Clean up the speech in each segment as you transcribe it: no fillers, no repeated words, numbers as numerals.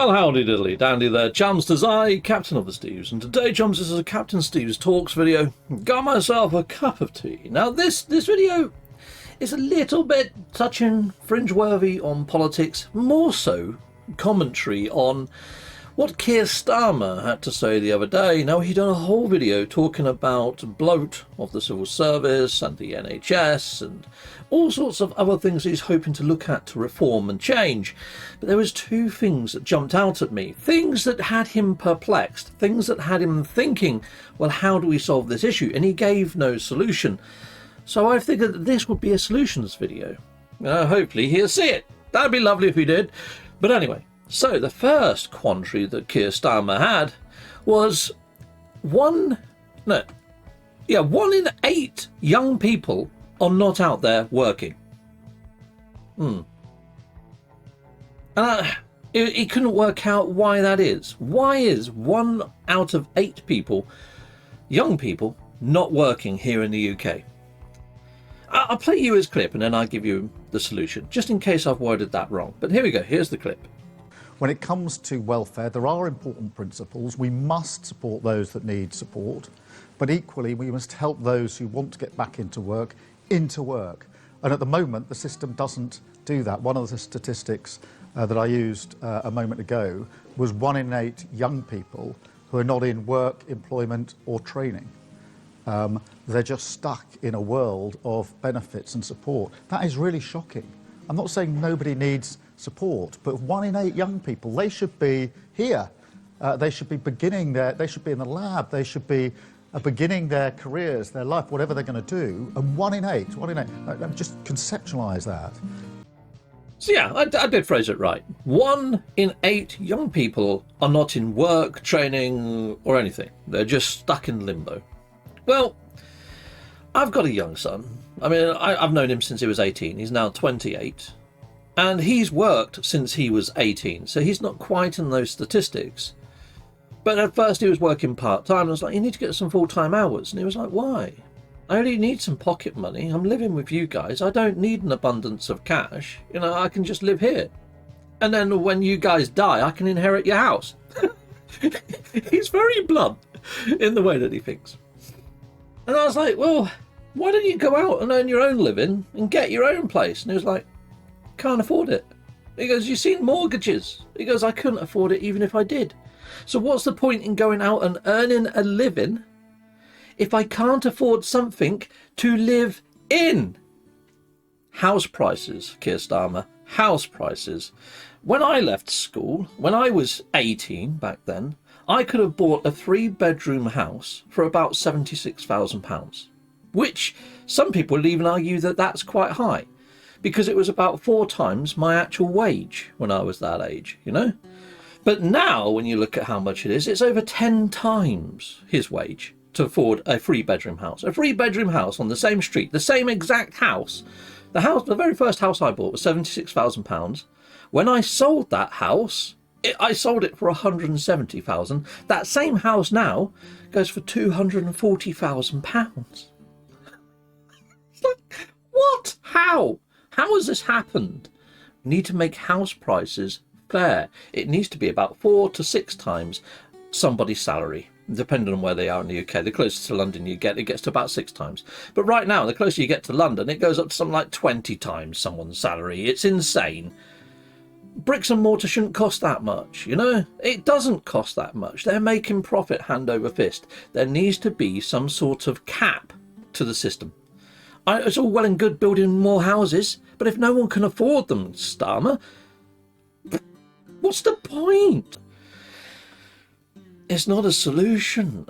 Well, howdy diddly dandy there, Chumsters, I, Captain of the Steves, and today, Chums, this is a Captain Steves Talks video. Got myself a cup of tea. Now, this video is a little bit touching fringe-worthy on politics, more so commentary on what Keir Starmer had to say the other day. Now, he'd done a whole video talking about bloat of the civil service and the NHS and all sorts of other things he's hoping to look at to reform and change. But there was two things that jumped out at me, things that had him perplexed, things that had him thinking, well, how do we solve this issue? And he gave no solution. So I figured that this would be a solutions video. Hopefully he'll see it. That'd be lovely if he did. But anyway, so the first quandary that Keir Starmer had was one in 8 young people are not out there working. And he couldn't work out why that is. Why is 1 out of 8 people, young people, not working here in the UK? I'll play you his clip and then I'll give you the solution, just in case I've worded that wrong. But here we go, here's the clip. When it comes to welfare, there are important principles. We must support those that need support, but equally we must help those who want to get back into work. And at the moment, the system doesn't do that. One of the statistics that I used a moment ago was 1 in 8 young people who are not in work, employment or training. They're just stuck in a world of benefits and support. That is really shocking. I'm not saying nobody needs support, but 1 in 8 young people, they should be here. They should be they should be in the lab, they should be beginning their careers, their life, whatever they're going to do. And 1 in 8, just conceptualise that. So yeah, I did phrase it right. 1 in 8 young people are not in work, training or anything. They're just stuck in limbo. Well, I've got a young son. I mean, I've known him since he was 18. He's now 28. And he's worked since he was 18. So he's not quite in those statistics. But at first he was working part-time. I was like, you need to get some full-time hours. And he was like, why? I only need some pocket money. I'm living with you guys. I don't need an abundance of cash. You know, I can just live here. And then when you guys die, I can inherit your house. He's very blunt in the way that he thinks. And I was like, well, why don't you go out and earn your own living and get your own place? And he was like, can't afford it. He goes, you've seen mortgages. He goes, I couldn't afford it even if I did. So what's the point in going out and earning a living if I can't afford something to live in? House prices, Keir Starmer, house prices. When I left school, when I was 18 back then, I could have bought a 3-bedroom house for about £76,000, which some people would even argue that that's quite high, because it was about 4 times my actual wage when I was that age, you know? But now, when you look at how much it is, it's over 10 times his wage to afford a 3-bedroom house. A 3-bedroom house on the same street, the same exact house. The very first house I bought was £76,000. When I sold that house, I sold it for £170,000. That same house now goes for £240,000. It's like, what? How? How has this happened? We need to make house prices fair. It needs to be about 4 to 6 times somebody's salary, depending on where they are in the UK. The closer to London you get, it gets to about 6 times. But right now, the closer you get to London, it goes up to something like 20 times someone's salary. It's insane. Bricks and mortar shouldn't cost that much, you know? It doesn't cost that much. They're making profit hand over fist. There needs to be some sort of cap to the system. It's all well and good building more houses, but if no one can afford them, Starmer, what's the point? It's not a solution.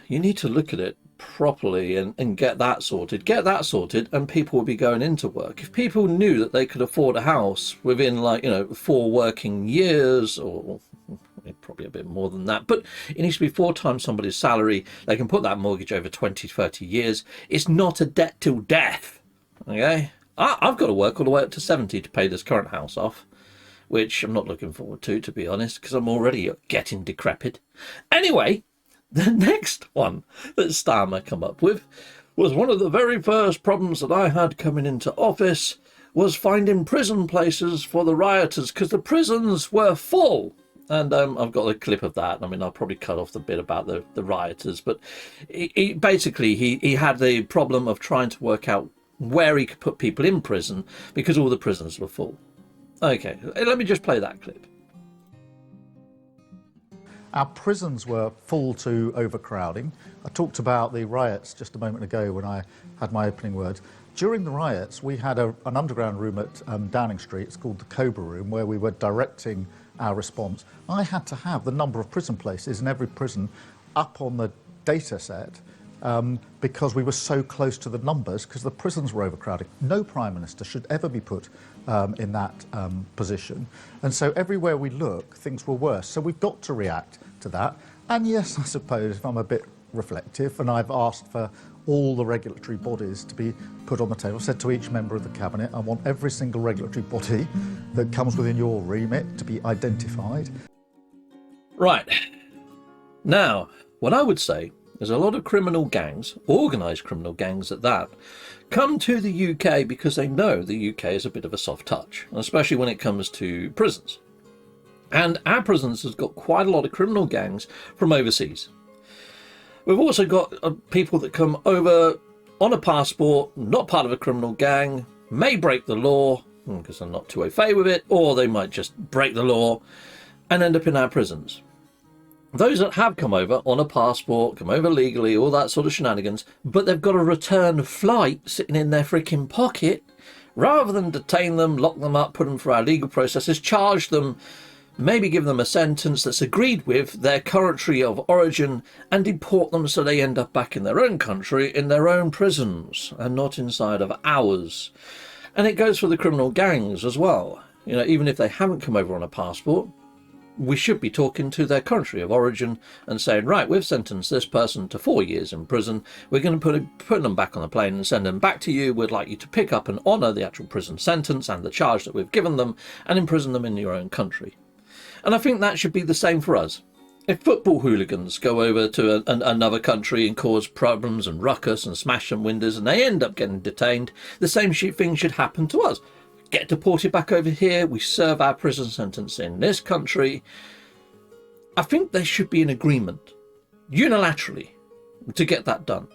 You need to look at it properly and get that sorted. Get that sorted and people will be going into work. If people knew that they could afford a house within 4 working years, or probably a bit more than that, but it needs to be 4 times somebody's salary. They can put that mortgage over 20, 30 years. It's not a debt till death. Okay? I've got to work all the way up to 70 to pay this current house off, which I'm not looking forward to be honest, because I'm already getting decrepit. Anyway, the next one that Starmer come up with was one of the very first problems that I had coming into office was finding prison places for the rioters, because the prisons were full. And I've got a clip of that. I mean, I'll probably cut off the bit about the rioters, but basically he had the problem of trying to work out where he could put people in prison because all the prisons were full. Okay, let me just play that clip. Our prisons were full to overcrowding. I talked about the riots just a moment ago when I had my opening words. During the riots, we had an underground room at Downing Street. It's called the Cobra Room, where we were directing our response. I had to have the number of prison places in every prison up on the data set because we were so close to the numbers because the prisons were overcrowded. No Prime Minister should ever be put in that position. And so everywhere we look, things were worse. So we've got to react to that. And yes, I suppose, if I'm a bit reflective, and I've asked for all the regulatory bodies to be put on the table. I've said to each member of the Cabinet, I want every single regulatory body that comes within your remit to be identified. Right. Now, what I would say is a lot of criminal gangs, organised criminal gangs at that, come to the UK because they know the UK is a bit of a soft touch, especially when it comes to prisons. And our prisons has got quite a lot of criminal gangs from overseas. We've also got people that come over on a passport, not part of a criminal gang, may break the law because they're not too au fait with it, or they might just break the law and end up in our prisons. Those that have come over on a passport, come over legally, all that sort of shenanigans, but they've got a return flight sitting in their freaking pocket, rather than detain them, lock them up, put them through our legal processes, charge them, maybe give them a sentence that's agreed with their country of origin and deport them so they end up back in their own country, in their own prisons, and not inside of ours. And it goes for the criminal gangs as well. You know, even if they haven't come over on a passport, we should be talking to their country of origin and saying, right, we've sentenced this person to 4 years in prison. We're going to put them back on a plane and send them back to you. We'd like you to pick up and honour the actual prison sentence and the charge that we've given them and imprison them in your own country. And I think that should be the same for us. If football hooligans go over to another country and cause problems and ruckus and smash some windows and they end up getting detained, the same thing should happen to us. Get deported back over here, we serve our prison sentence in this country. I think there should be an agreement, unilaterally, to get that done.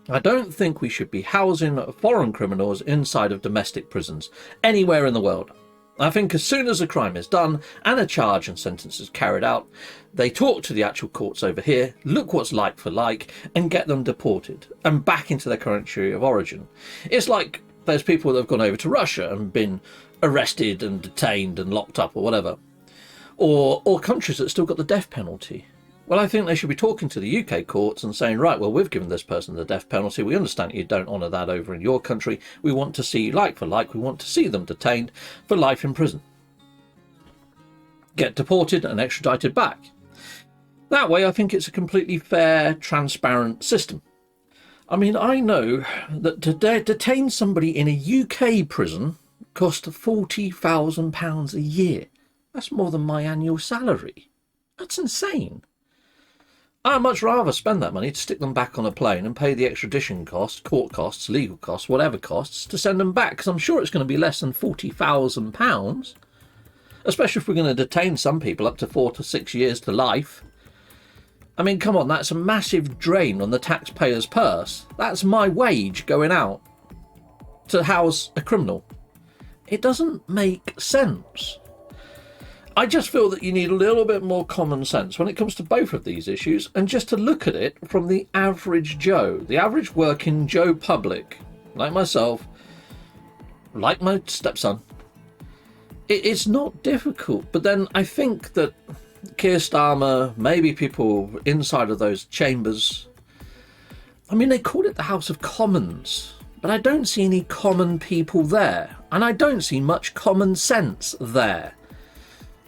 I don't think we should be housing foreign criminals inside of domestic prisons anywhere in the world. I think as soon as a crime is done and a charge and sentence is carried out, they talk to the actual courts over here, look what's like for like, and get them deported and back into their country of origin. It's like there's people that have gone over to Russia and been arrested and detained and locked up or whatever. Or countries that still got the death penalty. Well, I think they should be talking to the UK courts and saying, right, well, we've given this person the death penalty. We understand you don't honour that over in your country. We want to see like for like. We want to see them detained for life in prison. Get deported and extradited back. That way, I think it's a completely fair, transparent system. I mean, I know that to detain somebody in a UK prison costs £40,000 a year. That's more than my annual salary. That's insane. I'd much rather spend that money to stick them back on a plane and pay the extradition costs, court costs, legal costs, whatever costs, to send them back, because I'm sure it's going to be less than £40,000, especially if we're going to detain some people up to 4 to 6 years to life. I mean, come on, that's a massive drain on the taxpayer's purse. That's my wage going out to house a criminal. It doesn't make sense. I just feel that you need a little bit more common sense when it comes to both of these issues, and just to look at it from the average Joe, the average working Joe public, like myself, like my stepson. It's not difficult, but then I think that Keir Starmer, maybe people inside of those chambers, I mean, they call it the House of Commons, but I don't see any common people there, and I don't see much common sense there.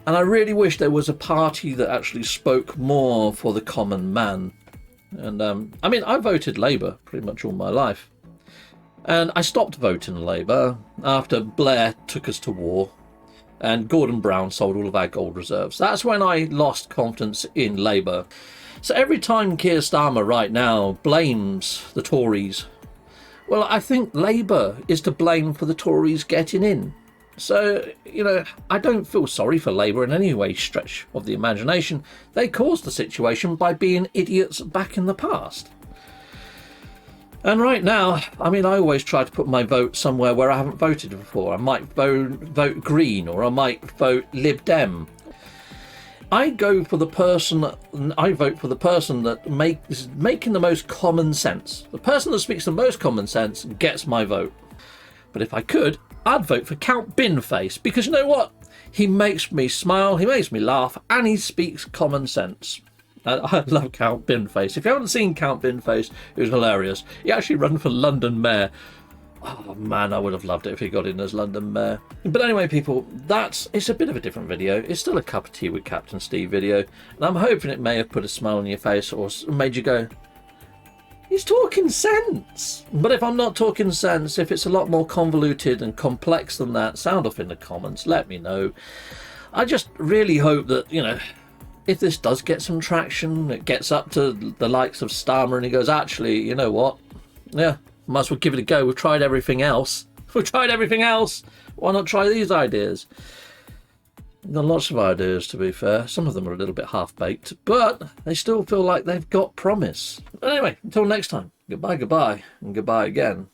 And I really wish there was a party that actually spoke more for the common man. And I mean, I voted Labour pretty much all my life. And I stopped voting Labour after Blair took us to war and Gordon Brown sold all of our gold reserves. That's when I lost confidence in Labour. So every time Keir Starmer right now blames the Tories, well, I think Labour is to blame for the Tories getting in. So, you know, I don't feel sorry for Labour in any way stretch of the imagination. They caused the situation by being idiots back in the past. And right now, I mean, I always try to put my vote somewhere where I haven't voted before. I might vote Green, or I might vote Lib Dem. I vote for the person that is making the most common sense. The person that speaks the most common sense gets my vote. But if I could, I'd vote for Count Binface, because you know what? He makes me smile, he makes me laugh, and he speaks common sense. I love Count Binface. If you haven't seen Count Binface, it was hilarious. He actually ran for London Mayor. Oh man, I would have loved it if he got in as London Mayor. But anyway, people, it's a bit of a different video. It's still a cup of tea with Captain Steve video, and I'm hoping it may have put a smile on your face or made you go, he's talking sense. But if I'm not talking sense, if it's a lot more convoluted and complex than that, sound off in the comments, let me know. I just really hope that, you know, if this does get some traction, it gets up to the likes of Starmer and he goes, actually, you know what? Yeah, might as well give it a go. We've tried everything else. We've tried everything else. Why not try these ideas? I've got lots of ideas, to be fair. Some of them are a little bit half-baked, but they still feel like they've got promise. But anyway, until next time, goodbye, goodbye, and goodbye again.